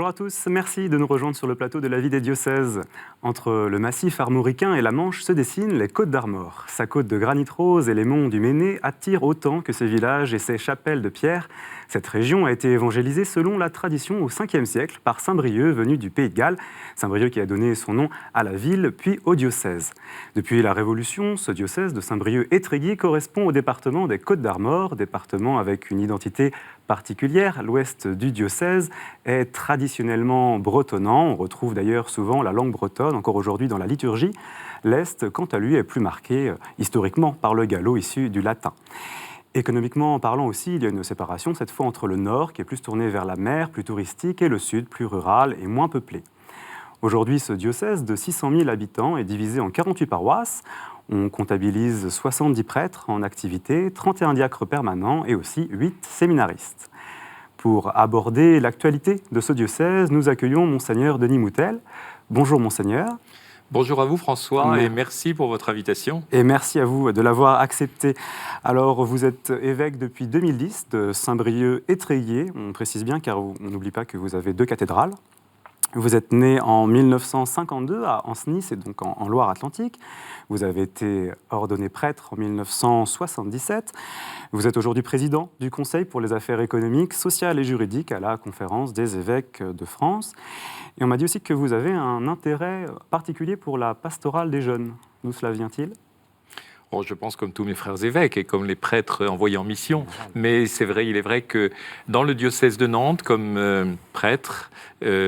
Bonjour à tous, merci de nous rejoindre sur le plateau de la vie des diocèses. Entre le massif armoricain et la Manche se dessinent les Côtes d'Armor. Sa côte de granit rose et les monts du Méné attirent autant que ses villages et ses chapelles de pierre. Cette région a été évangélisée selon la tradition au 5e siècle par Saint Brieuc, venu du Pays de Galles. Saint Brieuc qui a donné son nom à la ville, puis au diocèse. Depuis la Révolution, ce diocèse de Saint-Brieuc-Étréguier correspond au département des Côtes d'Armor, département avec une identité particulière. L'ouest du diocèse est traditionnellement bretonnant. On retrouve d'ailleurs souvent la langue bretonne, encore aujourd'hui dans la liturgie. L'est, quant à lui, est plus marqué historiquement par le gallo issu du latin. Économiquement parlant aussi, il y a une séparation, cette fois entre le nord, qui est plus tourné vers la mer, plus touristique, et le sud, plus rural et moins peuplé. Aujourd'hui, ce diocèse de 600 000 habitants est divisé en 48 paroisses. On comptabilise 70 prêtres en activité, 31 diacres permanents et aussi 8 séminaristes. Pour aborder l'actualité de ce diocèse, nous accueillons Monseigneur Denis Moutel. Bonjour Monseigneur. Bonjour à vous François et merci pour votre invitation. Et merci à vous de l'avoir accepté. Alors vous êtes évêque depuis 2010 de Saint-Brieuc-Étréguier. On précise bien car on n'oublie pas que vous avez 2 cathédrales. Vous êtes né en 1952 à Ancenis, et donc en Loire-Atlantique. Vous avez été ordonné prêtre en 1977. Vous êtes aujourd'hui président du Conseil pour les affaires économiques, sociales et juridiques à la Conférence des évêques de France. Et on m'a dit aussi que vous avez un intérêt particulier pour la pastorale des jeunes. D'où cela vient-il ? Oh, je pense comme tous mes frères évêques et comme les prêtres envoyés en mission. Mais c'est vrai, il est vrai que dans le diocèse de Nantes, comme prêtre,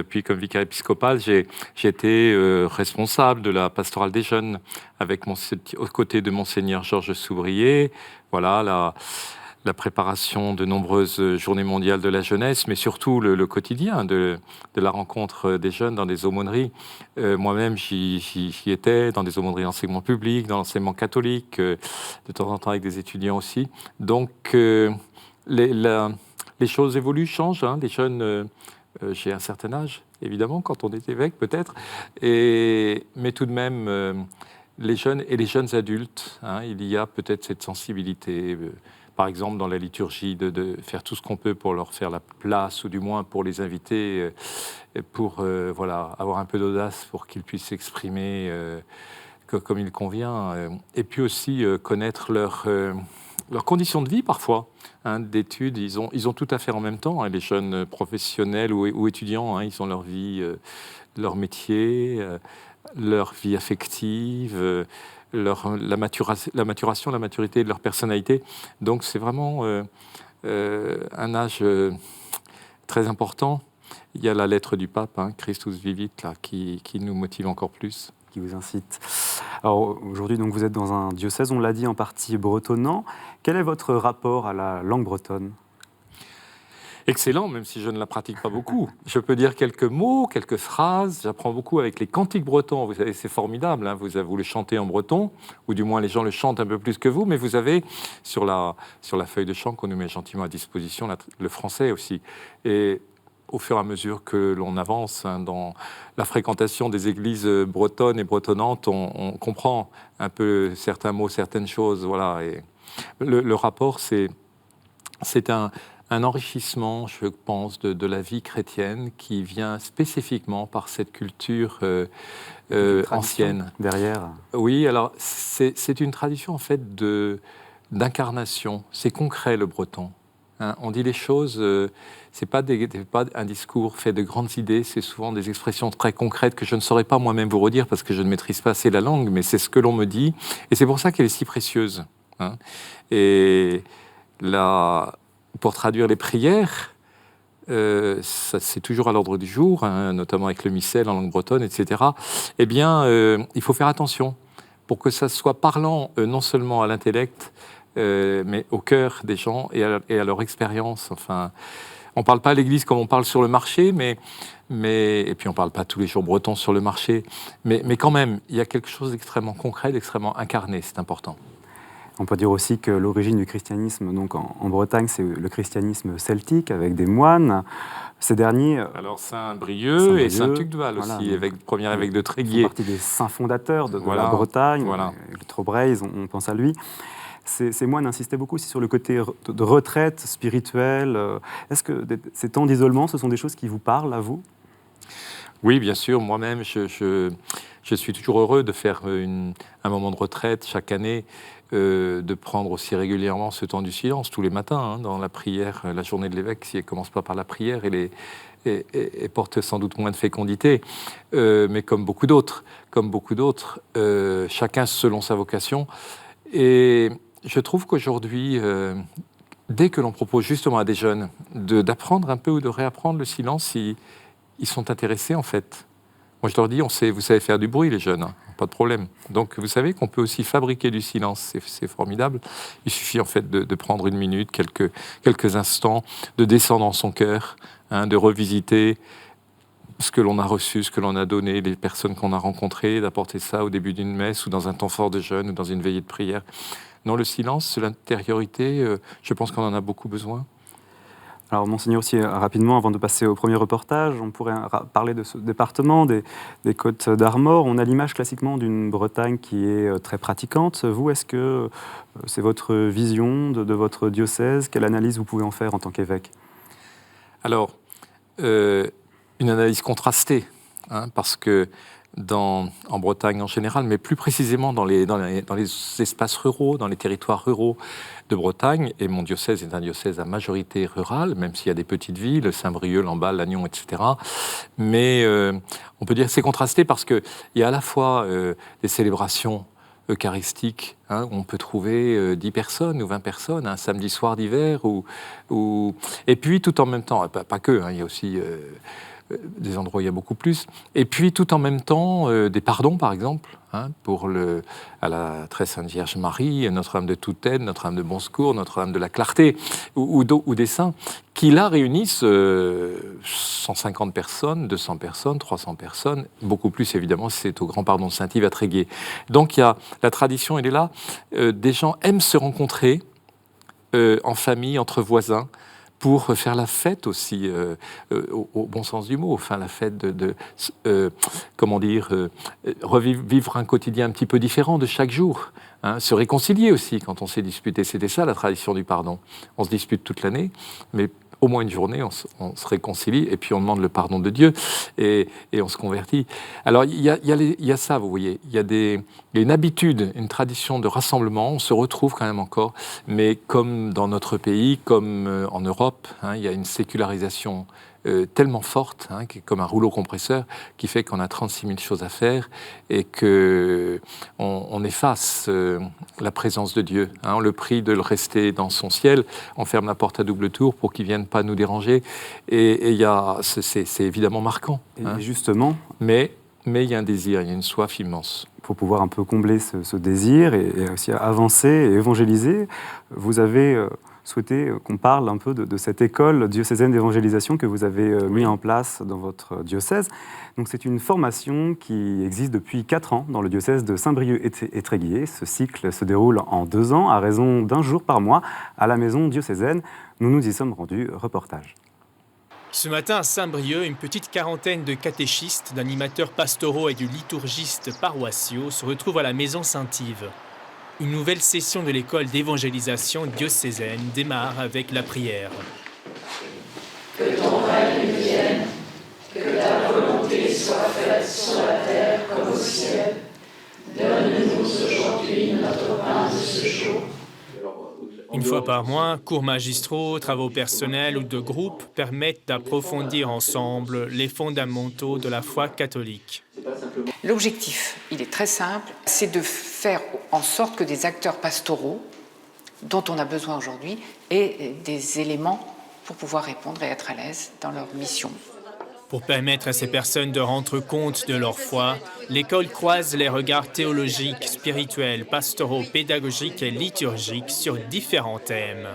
puis comme vicaire épiscopal, j'ai été responsable de la pastorale des jeunes aux côtés de Monseigneur Georges Soubrier. Voilà, la préparation de nombreuses journées mondiales de la jeunesse, mais surtout le quotidien de la rencontre des jeunes dans des aumôneries. Moi-même, j'y étais, dans des aumôneries d'enseignement public, dans l'enseignement catholique, de temps en temps avec des étudiants aussi. Donc, les choses évoluent, changent. Les jeunes, j'ai un certain âge, évidemment, quand on est évêque, peut-être. Mais tout de même, les jeunes et les jeunes adultes, il y a peut-être cette sensibilité... par exemple, dans la liturgie, de faire tout ce qu'on peut pour leur faire la place, ou du moins pour les inviter, pour avoir un peu d'audace pour qu'ils puissent s'exprimer comme il convient. Et puis aussi connaître leurs conditions de vie, parfois, d'études. Ils ont tout à faire en même temps. Les jeunes professionnels ou étudiants, ils ont leur vie, leur métier, leur vie affective, la maturation, la maturité de leur personnalité. Donc c'est vraiment un âge très important. Il y a la lettre du pape, Christus Vivit, là, qui nous motive encore plus. Qui vous incite. Alors aujourd'hui, donc, vous êtes dans un diocèse, on l'a dit, en partie bretonnant. Quel est votre rapport à la langue bretonne ? Excellent, même si je ne la pratique pas beaucoup. Je peux dire quelques mots, quelques phrases. J'apprends beaucoup avec les cantiques bretons. Vous savez, c'est formidable. Vous le chantez en breton, ou du moins les gens le chantent un peu plus que vous, mais vous avez sur la feuille de chant qu'on nous met gentiment à disposition le français aussi. Et au fur et à mesure que l'on avance dans la fréquentation des églises bretonnes et bretonnantes, on comprend un peu certains mots, certaines choses. Voilà. Et le rapport, c'est un enrichissement, je pense, de la vie chrétienne qui vient spécifiquement par cette culture ancienne. Derrière. Oui, alors c'est une tradition en fait d'incarnation. C'est concret le breton. On dit les choses, c'est pas un discours fait de grandes idées, c'est souvent des expressions très concrètes que je ne saurais pas moi-même vous redire parce que je ne maîtrise pas assez la langue, mais c'est ce que l'on me dit. Et c'est pour ça qu'elle est si précieuse. Et pour traduire les prières, c'est toujours à l'ordre du jour, notamment avec le missel en langue bretonne, etc. Eh bien, il faut faire attention pour que ça soit parlant non seulement à l'intellect, mais au cœur des gens et à leur expérience. Enfin, on ne parle pas à l'Église comme on parle sur le marché, et puis on ne parle pas tous les jours breton sur le marché, mais quand même, il y a quelque chose d'extrêmement concret, d'extrêmement incarné, c'est important. On peut dire aussi que l'origine du christianisme donc en Bretagne, c'est le christianisme celtique avec des moines. Ces derniers... Alors Saint-Brieuc et Saint-Tuc-de-Val voilà, aussi, premier évêque de Tréguier. Font partie des saints fondateurs de la Bretagne. Voilà. Le Trobriez, on pense à lui. Ces moines insistaient beaucoup aussi sur le côté de retraite spirituelle. Est-ce que ces temps d'isolement, ce sont des choses qui vous parlent à vous ? Oui, bien sûr. Moi-même, je suis toujours heureux de faire un moment de retraite chaque année, de prendre aussi régulièrement ce temps du silence tous les matins, hein, dans la prière. La journée de l'évêque, si elle ne commence pas par la prière, et porte sans doute moins de fécondité. Mais comme beaucoup d'autres, chacun selon sa vocation. Et je trouve qu'aujourd'hui, dès que l'on propose justement à des jeunes d'apprendre un peu ou de réapprendre le silence, ils sont intéressés en fait. Moi, je leur dis, vous savez faire du bruit, les jeunes, hein, pas de problème. Donc, vous savez qu'on peut aussi fabriquer du silence, c'est formidable. Il suffit en fait de prendre une minute, quelques instants, de descendre dans son cœur, hein, de revisiter ce que l'on a reçu, ce que l'on a donné, les personnes qu'on a rencontrées, d'apporter ça au début d'une messe ou dans un temps fort de jeûne ou dans une veillée de prière. Non, le silence, l'intériorité, je pense qu'on en a beaucoup besoin. Alors, Monseigneur, aussi rapidement, avant de passer au premier reportage, on pourrait parler de ce département, des Côtes d'Armor. On a l'image classiquement d'une Bretagne qui est très pratiquante. Vous, est-ce que c'est votre vision de votre diocèse? Quelle analyse vous pouvez en faire en tant qu'évêque? Alors, une analyse contrastée, hein, parce que en Bretagne en général, mais plus précisément dans les espaces ruraux, dans les territoires ruraux de Bretagne, et mon diocèse est un diocèse à majorité rurale, même s'il y a des petites villes, Saint-Brieuc, Lamballe, Lannion, etc. Mais on peut dire que c'est contrasté parce qu'il y a à la fois des célébrations eucharistiques, hein, où on peut trouver 10 personnes ou 20 personnes, un samedi soir d'hiver, et puis tout en même temps, pas que, hein, il y a aussi des endroits où il y a beaucoup plus, et puis tout en même temps des pardons par exemple, hein, à la très sainte Vierge Marie, Notre-Dame de Toute-Aide, Notre-Dame de Bon Secours, Notre-Dame de la Clarté, ou des saints, qui là réunissent 150 personnes, 200 personnes, 300 personnes, beaucoup plus évidemment si c'est au Grand Pardon de Saint-Yves à Tréguier. Donc la tradition, elle est là, des gens aiment se rencontrer en famille, entre voisins, pour faire la fête aussi, au bon sens du mot, enfin la fête revivre un quotidien un petit peu différent de chaque jour, hein, se réconcilier aussi quand on s'est disputé. C'était ça la tradition du pardon. On se dispute toute l'année, mais au moins une journée, on se réconcilie et puis on demande le pardon de Dieu et on se convertit. Alors il y a ça, vous voyez, il y a une habitude, une tradition de rassemblement, on se retrouve quand même encore, mais comme dans notre pays, comme en Europe, hein, il y a une sécularisation tellement forte, hein, qui est comme un rouleau compresseur, qui fait qu'on a 36 000 choses à faire et qu'on efface la présence de Dieu. Hein, on le prie de le rester dans son ciel, on ferme la porte à double tour pour qu'il ne vienne pas nous déranger. Et c'est évidemment marquant. Et hein. justement... Mais il y a un désir, il y a une soif immense. Pour pouvoir un peu combler ce désir et aussi avancer et évangéliser, vous avez souhaité qu'on parle un peu de cette école diocésaine d'évangélisation que vous avez mis en place dans votre diocèse. Donc c'est une formation qui existe depuis 4 ans dans le diocèse de Saint-Brieuc et Tréguier. Ce cycle se déroule en 2 ans à raison d'1 jour par mois à la maison diocésaine. Nous nous y sommes rendus. Reportage. Ce matin à Saint-Brieuc, une petite quarantaine de catéchistes, d'animateurs pastoraux et de liturgistes paroissiaux se retrouvent à la maison Saint-Yves. Une nouvelle session de l'école d'évangélisation diocésaine démarre avec la prière. Que ton règne vienne, que ta volonté soit faite sur la terre comme au ciel. Donne-nous aujourd'hui notre pain de ce jour. Une fois par mois, cours magistraux, travaux personnels ou de groupe permettent d'approfondir ensemble les fondamentaux de la foi catholique. L'objectif, il est très simple, c'est de faire en sorte que des acteurs pastoraux, dont on a besoin aujourd'hui, aient des éléments pour pouvoir répondre et être à l'aise dans leur mission. Pour permettre à ces personnes de rendre compte de leur foi, l'école croise les regards théologiques, spirituels, pastoraux, pédagogiques et liturgiques sur différents thèmes.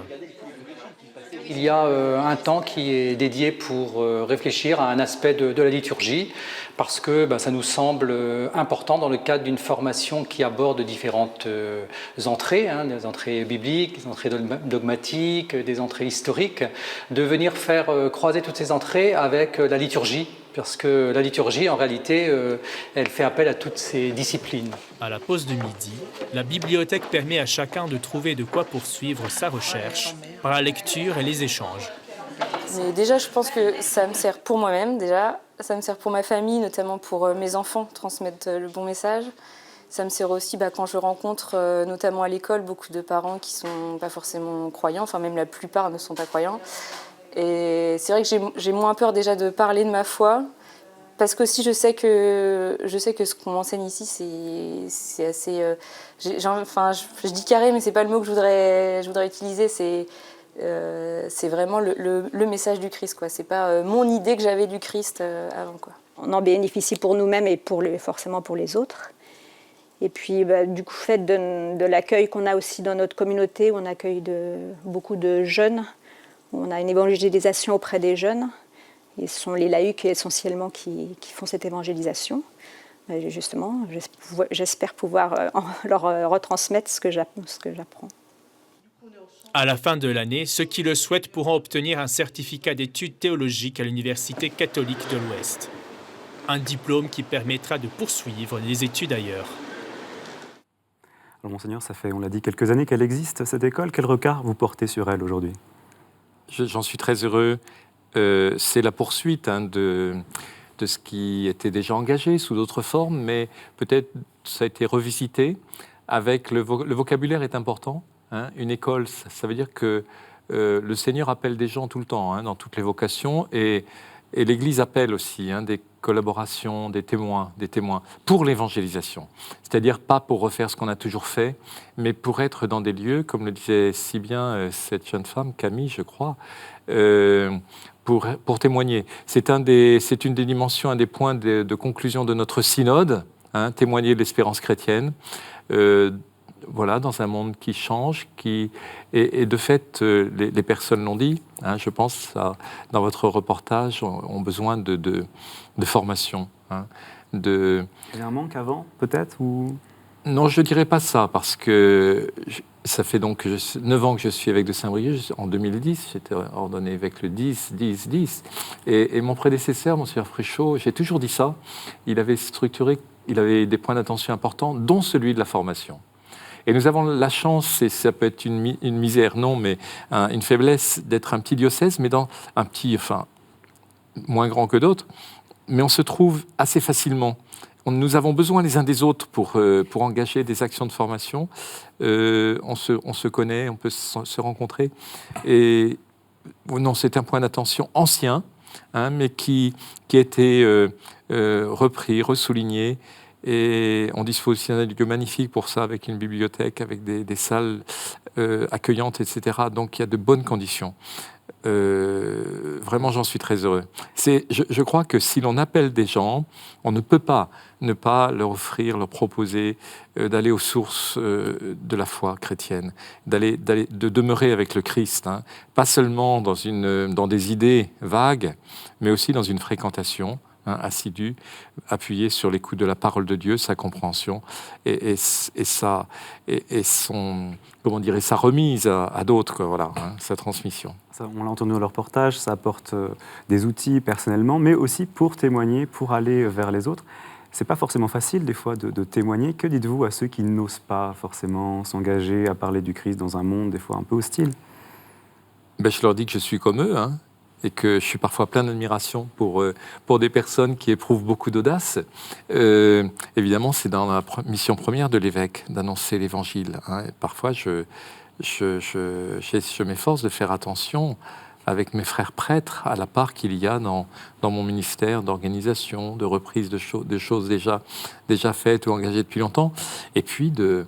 Il y a un temps qui est dédié pour réfléchir à un aspect de la liturgie, parce que ça nous semble important dans le cadre d'une formation qui aborde différentes entrées, des entrées bibliques, des entrées dogmatiques, des entrées historiques, de venir faire croiser toutes ces entrées avec la liturgie, parce que la liturgie, en réalité, elle fait appel à toutes ces disciplines. À la pause de midi, la bibliothèque permet à chacun de trouver de quoi poursuivre sa recherche par la lecture et les échanges. Mais déjà, je pense que ça me sert pour moi-même, déjà. Ça me sert pour ma famille, notamment pour mes enfants, transmettre le bon message. Ça me sert aussi quand je rencontre, notamment à l'école, beaucoup de parents qui ne sont pas forcément croyants, enfin même la plupart ne sont pas croyants. Et c'est vrai que j'ai moins peur déjà de parler de ma foi, parce qu'aussi je sais que ce qu'on m'enseigne ici, c'est assez... je dis carré, mais ce n'est pas le mot que je voudrais utiliser, c'est vraiment le message du Christ, quoi. C'est pas mon idée que j'avais du Christ avant, quoi. On en bénéficie pour nous-mêmes et forcément pour les autres. Et puis, du coup, fait de l'accueil qu'on a aussi dans notre communauté, où on accueille beaucoup de jeunes, on a une évangélisation auprès des jeunes. Et ce sont les laïcs essentiellement qui font cette évangélisation. Et justement, j'espère pouvoir leur retransmettre ce que j'apprends. À la fin de l'année, ceux qui le souhaitent pourront obtenir un certificat d'études théologiques à l'Université catholique de l'Ouest. Un diplôme qui permettra de poursuivre les études ailleurs. Alors, Monseigneur, ça fait, on l'a dit, quelques années qu'elle existe, cette école. Quel regard vous portez sur elle aujourd'hui ? J'en suis très heureux. C'est la poursuite de ce qui était déjà engagé sous d'autres formes, mais peut-être ça a été revisité. Avec le vocabulaire est important. Une école, ça veut dire que le Seigneur appelle des gens tout le temps, dans toutes les vocations, et l'Église appelle aussi des collaborations, des témoins pour l'évangélisation. C'est-à-dire pas pour refaire ce qu'on a toujours fait, mais pour être dans des lieux, comme le disait si bien cette jeune femme, Camille, je crois, pour témoigner. C'est une des dimensions, un des points de conclusion de notre synode, témoigner de l'espérance chrétienne, dans un monde qui change, et de fait, les personnes l'ont dit, je pense, dans votre reportage, ont besoin de formation. Il y a un manque avant, peut-être ou... Non, je ne dirais pas ça, parce que ça fait donc 9 ans que je suis évêque de Saint-Brieuc. En 2010, j'étais ordonné évêque le 10. Et mon prédécesseur, Monseigneur Fréchot, j'ai toujours dit ça, il avait des points d'attention importants, dont celui de la formation. Et nous avons la chance, et ça peut être une misère, non, mais une faiblesse d'être un petit diocèse, mais dans un petit, moins grand que d'autres, mais on se trouve assez facilement. Nous avons besoin les uns des autres pour engager des actions de formation. On se connaît, on peut se rencontrer. Et non, c'est un point d'attention ancien, mais qui a été repris, ressouligné. Et on dispose aussi d'un lieu magnifique pour ça, avec une bibliothèque, avec des salles accueillantes, etc. Donc il y a de bonnes conditions. Vraiment, j'en suis très heureux. Je crois que si l'on appelle des gens, on ne peut pas ne pas leur proposer d'aller aux sources de la foi chrétienne, de demeurer avec le Christ, pas seulement dans des idées vagues, mais aussi dans une fréquentation assidue, appuyée sur l'écoute de la parole de Dieu, sa compréhension et sa remise à d'autres, sa transmission. Ça, on l'a entendu dans le reportage, ça apporte des outils personnellement, mais aussi pour témoigner, pour aller vers les autres. C'est pas forcément facile des fois de témoigner. Que dites-vous à ceux qui n'osent pas forcément s'engager à parler du Christ dans un monde des fois un peu hostile ? Je leur dis que je suis comme eux, et que je suis parfois plein d'admiration pour des personnes qui éprouvent beaucoup d'audace. Évidemment, c'est dans la mission première de l'évêque d'annoncer l'Évangile. Et parfois, je m'efforce de faire attention avec mes frères prêtres à la part qu'il y a dans mon ministère d'organisation, de reprise de choses déjà faites ou engagées depuis longtemps, et puis de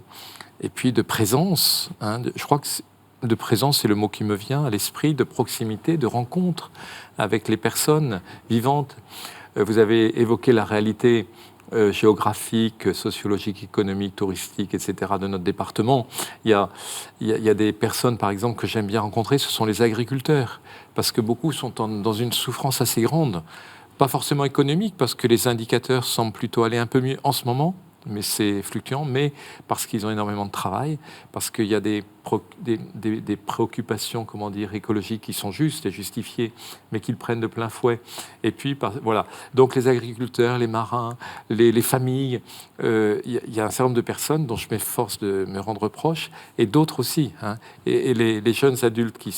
présence. Je crois que de présence, c'est le mot qui me vient à l'esprit, de proximité, de rencontre avec les personnes vivantes. Vous avez évoqué la réalité géographique, sociologique, économique, touristique, etc. de notre département. Il y a des personnes, par exemple, que j'aime bien rencontrer, ce sont les agriculteurs, parce que beaucoup sont dans une souffrance assez grande, pas forcément économique, parce que les indicateurs semblent plutôt aller un peu mieux en ce moment, mais c'est fluctuant, mais parce qu'ils ont énormément de travail, parce qu'il y a des préoccupations, écologiques qui sont justes et justifiées, mais qu'ils prennent de plein fouet. Et puis, voilà. Donc les agriculteurs, les marins, les familles, il y a un certain nombre de personnes dont je m'efforce de me rendre proche, et d'autres aussi. Et les jeunes adultes qui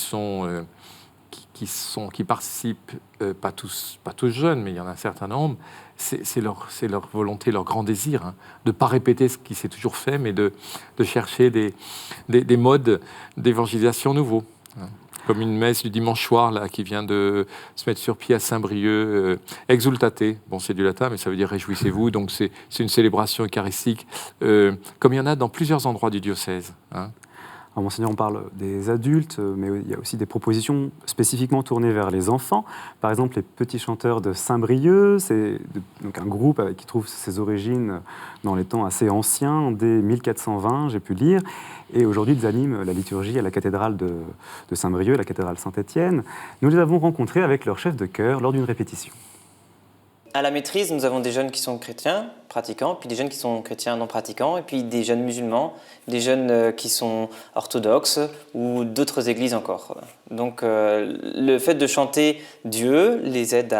qui participent, pas tous jeunes, mais il y en a un certain nombre, c'est leur volonté, leur grand désir, hein, de ne pas répéter ce qui s'est toujours fait, mais de chercher des modes d'évangélisation nouveaux. Hein. Comme une messe du dimanche soir là, qui vient de se mettre sur pied à Saint-Brieuc, Exultate. Bon, c'est du latin, mais ça veut dire réjouissez-vous. Donc c'est une célébration eucharistique, comme il y en a dans plusieurs endroits du diocèse. Hein. Alors, Monseigneur, on parle des adultes, mais il y a aussi des propositions spécifiquement tournées vers les enfants. Par exemple, les Petits Chanteurs de Saint-Brieuc, c'est donc un groupe qui trouve ses origines dans les temps assez anciens, dès 1420, j'ai pu lire. Et aujourd'hui, ils animent la liturgie à la cathédrale de Saint-Brieuc, la cathédrale Saint-Étienne. Nous les avons rencontrés avec leur chef de chœur lors d'une répétition. À la maîtrise, nous avons des jeunes qui sont chrétiens, pratiquants, puis des jeunes qui sont chrétiens non pratiquants, et puis des jeunes musulmans, des jeunes qui sont orthodoxes ou d'autres églises encore. Donc le fait de chanter Dieu les aide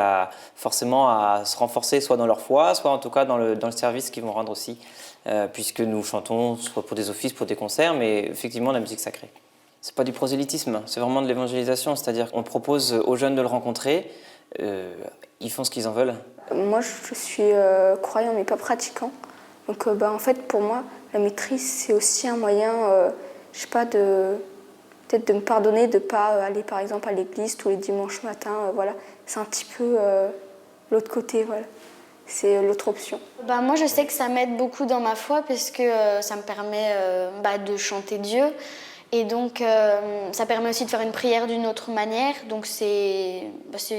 forcément à se renforcer soit dans leur foi, soit en tout cas dans le service qu'ils vont rendre aussi, puisque nous chantons soit pour des offices, pour des concerts, mais effectivement la musique sacrée. C'est pas du prosélytisme, c'est vraiment de l'évangélisation, c'est-à-dire qu'on propose aux jeunes de le rencontrer, ils font ce qu'ils en veulent. Moi, je suis croyant, mais pas pratiquant. Donc, en fait, pour moi, la maîtrise, c'est aussi un moyen, je sais pas, peut-être de me pardonner, de ne pas aller, par exemple, à l'église tous les dimanches matins. Voilà. C'est un petit peu l'autre côté, voilà. C'est l'autre option. Moi, je sais que ça m'aide beaucoup dans ma foi parce que ça me permet de chanter Dieu. Et donc, ça permet aussi de faire une prière d'une autre manière. Donc, c'est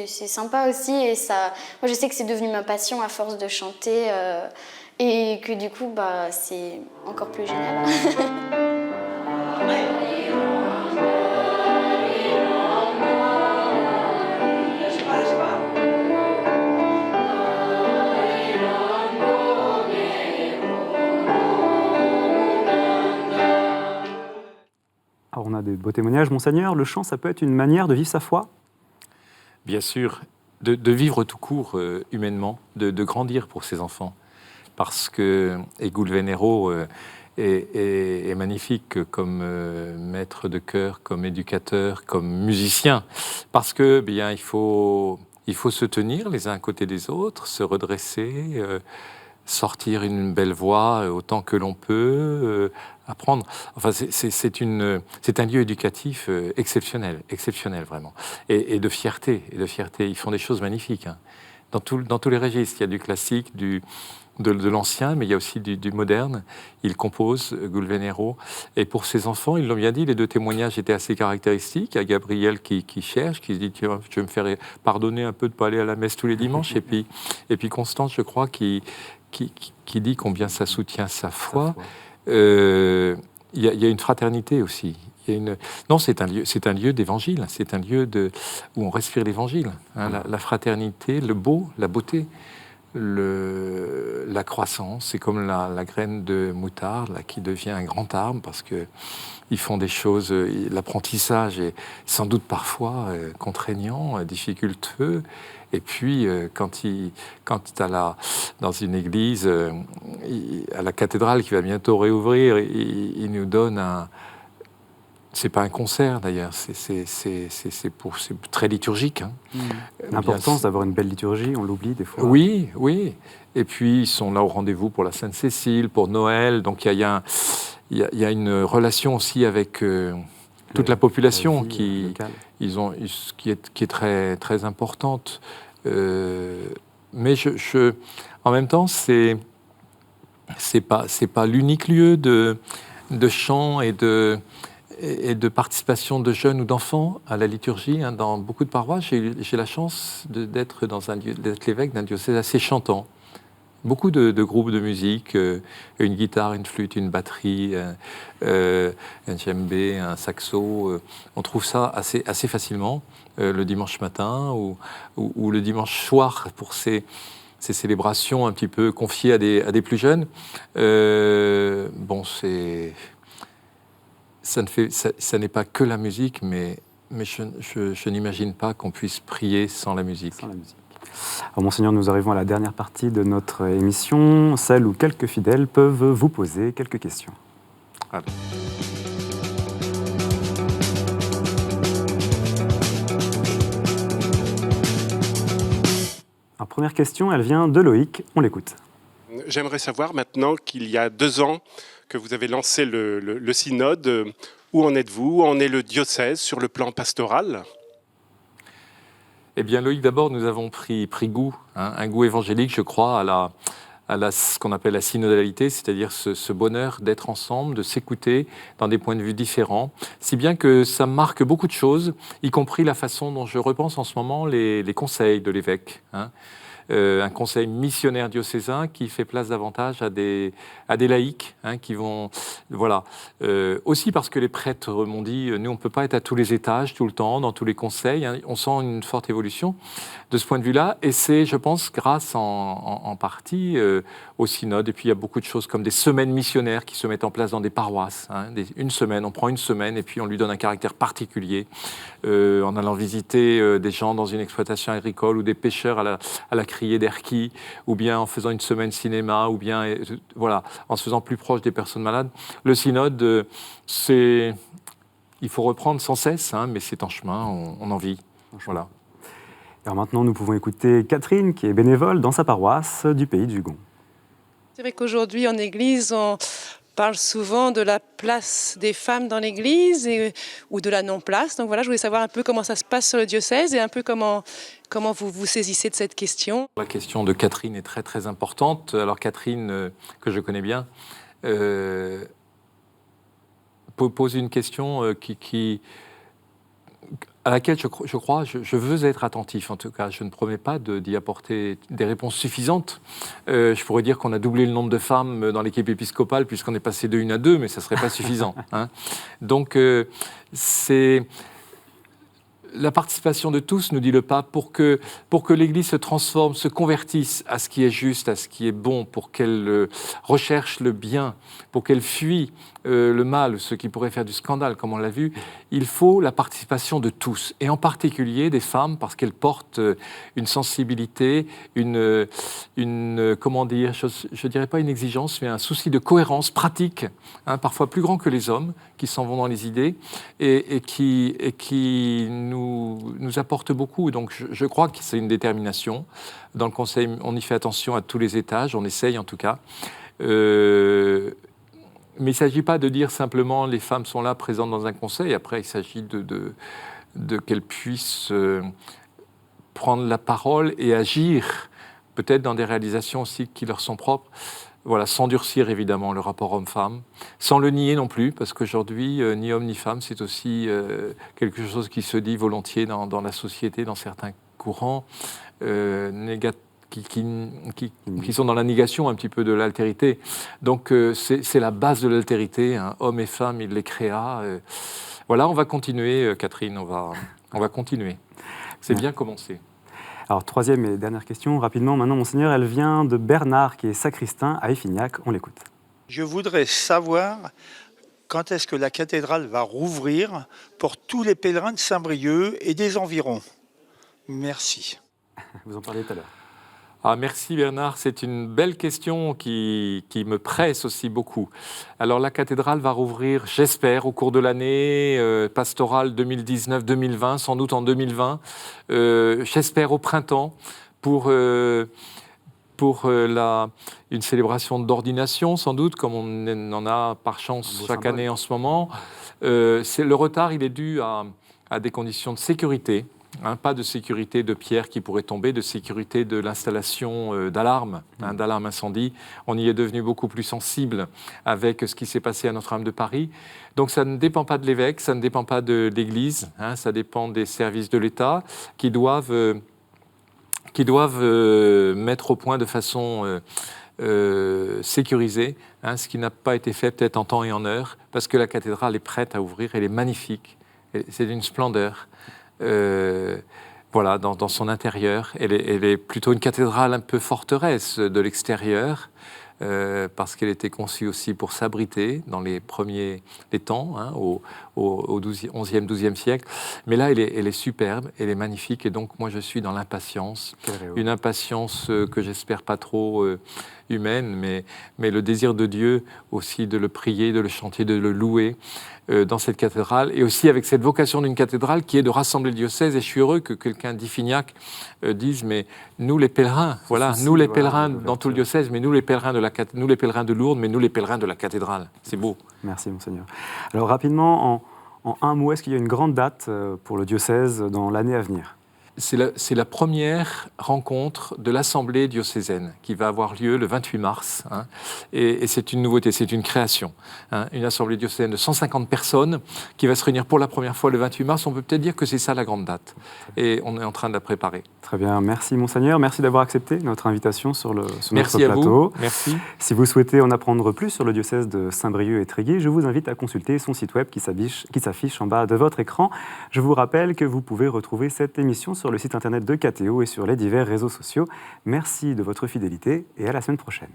sympa aussi. Et ça, moi, je sais que c'est devenu ma passion à force de chanter. Et que du coup, c'est encore plus génial. Alors, on a des beaux témoignages. Monseigneur, le chant, ça peut être une manière de vivre sa foi ? Bien sûr, de vivre tout court humainement, de grandir pour ses enfants. Parce que Egul Venero est magnifique comme maître de chœur, comme éducateur, comme musicien. Parce que il faut se tenir les uns à côté des autres, se redresser, sortir une belle voix autant que l'on peut, apprendre. Enfin, c'est un lieu éducatif exceptionnel vraiment, et de fierté. Ils font des choses magnifiques, hein. Dans tous les registres. Il y a du classique, de l'ancien, mais il y a aussi du moderne. Il compose, Egul Venero, et pour ses enfants, ils l'ont bien dit, les deux témoignages étaient assez caractéristiques. Il y a Gabriel qui cherche, qui se dit, tiens, je vais me faire pardonner un peu de ne pas aller à la messe tous les dimanches, et puis Constance, je crois, qui dit combien ça soutient sa foi. Il y a une fraternité aussi. Non, c'est un lieu d'évangile, c'est un lieu où on respire l'évangile. Hein, la fraternité, le beau, la beauté, la croissance, c'est comme la graine de moutarde là, qui devient un grand arbre parce qu'ils font des choses, l'apprentissage est sans doute parfois contraignant, difficultueux. Et puis, quand dans une église, à la cathédrale qui va bientôt réouvrir, il nous donne c'est pas un concert d'ailleurs, c'est très liturgique. Hein. L'importance d'avoir une belle liturgie, on l'oublie des fois. Oui. Et puis, ils sont là au rendez-vous pour la Sainte-Cécile, pour Noël. Donc, il y a une relation aussi avec toute la population qui est très, très importante. Mais en même temps, c'est pas l'unique lieu de chant et de participation de jeunes ou d'enfants à la liturgie. Hein. Dans beaucoup de paroisses, j'ai la chance d'être l'évêque d'un diocèse assez chantant. Beaucoup de groupes de musique, une guitare, une flûte, une batterie, un djembé, un saxo. On trouve ça assez facilement le dimanche matin ou le dimanche soir pour ces célébrations un petit peu confiées à des plus jeunes. Ça n'est pas que la musique, mais je n'imagine pas qu'on puisse prier sans la musique. Alors, Monseigneur, nous arrivons à la dernière partie de notre émission, celle où quelques fidèles peuvent vous poser quelques questions. Allez. Alors, première question, elle vient de Loïc, on l'écoute. J'aimerais savoir maintenant qu'il y a 2 ans que vous avez lancé le synode, où en êtes-vous? Où en est le diocèse sur le plan pastoral? Eh bien, Loïc, d'abord, nous avons pris goût, un goût évangélique, je crois, à ce qu'on appelle la synodalité, c'est-à-dire ce bonheur d'être ensemble, de s'écouter dans des points de vue différents, si bien que ça marque beaucoup de choses, y compris la façon dont je repense en ce moment les conseils de l'évêque. Un conseil missionnaire diocésain qui fait place davantage à des laïcs qui vont... Voilà. Aussi parce que les prêtres m'ont dit, nous, on ne peut pas être à tous les étages, tout le temps, dans tous les conseils. On sent une forte évolution de ce point de vue-là. Et c'est, je pense, grâce en partie au synode. Et puis, il y a beaucoup de choses comme des semaines missionnaires qui se mettent en place dans des paroisses. Une semaine, on prend une semaine et puis on lui donne un caractère particulier. En allant visiter des gens dans une exploitation agricole ou des pêcheurs à la criée d'Erquy, ou bien en faisant une semaine cinéma, ou bien voilà, en se faisant plus proche des personnes malades. Le synode, il faut reprendre sans cesse, mais c'est en chemin, on en vit. Voilà. Alors maintenant, nous pouvons écouter Catherine, qui est bénévole dans sa paroisse du pays du Gon. C'est vrai qu'aujourd'hui, en Église, on parle souvent de la place des femmes dans l'Église ou de la non-place. Donc voilà, je voulais savoir un peu comment ça se passe sur le diocèse et un peu comment vous vous saisissez de cette question. La question de Catherine est très très importante. Alors Catherine, que je connais bien, pose une question à laquelle je veux être attentif. En tout cas, je ne promets pas d'y apporter des réponses suffisantes. Je pourrais dire qu'on a doublé le nombre de femmes dans l'équipe épiscopale puisqu'on est passé de 1 à 2, mais ça ne serait pas suffisant. Donc, c'est la participation de tous, nous dit le pape, pour que l'Église se transforme, se convertisse à ce qui est juste, à ce qui est bon, pour qu'elle recherche le bien, pour qu'elle fuit le mal, ce qui pourrait faire du scandale, comme on l'a vu. Il faut la participation de tous, et en particulier des femmes, parce qu'elles portent une sensibilité, comment dire, je dirais pas une exigence, mais un souci de cohérence pratique, parfois plus grand que les hommes, qui s'en vont dans les idées, et qui nous apporte beaucoup. Donc je crois que c'est une détermination. Dans le Conseil, on y fait attention à tous les étages, on essaye en tout cas. Mais il ne s'agit pas de dire simplement les femmes sont là, présentes dans un conseil. Après, il s'agit de qu'elles puissent prendre la parole et agir, peut-être dans des réalisations aussi qui leur sont propres. Voilà, sans durcir évidemment le rapport homme-femme, sans le nier non plus, parce qu'aujourd'hui, ni homme ni femme, c'est aussi quelque chose qui se dit volontiers dans la société, dans certains courants qui sont dans la négation un petit peu de l'altérité. Donc c'est la base de l'altérité, hommes et femmes, il les créa. Voilà, on va continuer, Catherine, on va continuer. C'est bien commencé. Alors, troisième et dernière question, rapidement maintenant, Monseigneur, elle vient de Bernard, qui est sacristain à Effignac. On l'écoute. Je voudrais savoir quand est-ce que la cathédrale va rouvrir pour tous les pèlerins de Saint-Brieuc et des environs. Merci. Vous en parliez tout à l'heure. Merci Bernard, c'est une belle question qui me presse aussi beaucoup. Alors la cathédrale va rouvrir, j'espère, au cours de l'année pastorale 2019-2020, sans doute en 2020, j'espère au printemps, pour une célébration d'ordination, sans doute, comme on en a par chance chaque année en ce moment. Le retard, il est dû à des conditions de sécurité. Pas de sécurité de pierres qui pourraient tomber, de sécurité de l'installation d'alarme, d'alarme incendie. On y est devenu beaucoup plus sensible avec ce qui s'est passé à Notre-Dame de Paris. Donc ça ne dépend pas de l'évêque, ça ne dépend pas de l'Église, ça dépend des services de l'État qui doivent mettre au point de façon sécurisée, ce qui n'a pas été fait peut-être en temps et en heure, parce que la cathédrale est prête à ouvrir, elle est magnifique, c'est d'une splendeur. Voilà, dans son intérieur. Elle est plutôt une cathédrale un peu forteresse de l'extérieur, parce qu'elle était conçue aussi pour s'abriter dans les temps, au 11e, 12e siècle. Mais là, elle est superbe, elle est magnifique, et donc moi je suis dans l'impatience. Une impatience que j'espère pas trop humaine, mais le désir de Dieu aussi de le prier, de le chanter, de le louer dans cette cathédrale, et aussi avec cette vocation d'une cathédrale qui est de rassembler le diocèse. Et je suis heureux que quelqu'un d'Iffignac dise, mais nous les pèlerins, voilà, nous les pèlerins dans tout le diocèse, mais nous les pèlerins de Lourdes, mais nous les pèlerins de la cathédrale. C'est beau. Merci, Monseigneur. Alors rapidement, en un mot, est-ce qu'il y a une grande date pour le diocèse dans l'année à venir ? C'est la première rencontre de l'Assemblée diocésaine qui va avoir lieu le 28 mars. Hein, et c'est une nouveauté, c'est une création. Hein, une Assemblée diocésaine de 150 personnes qui va se réunir pour la première fois le 28 mars. On peut peut-être dire que c'est ça la grande date. Et on est en train de la préparer. Très bien, merci Monseigneur. Merci d'avoir accepté notre invitation sur notre plateau. Merci à vous. Merci. Si vous souhaitez en apprendre plus sur le diocèse de Saint-Brieuc et Tréguier, je vous invite à consulter son site web qui s'affiche en bas de votre écran. Je vous rappelle que vous pouvez retrouver cette émission sur le site internet de KTO et sur les divers réseaux sociaux. Merci de votre fidélité et à la semaine prochaine.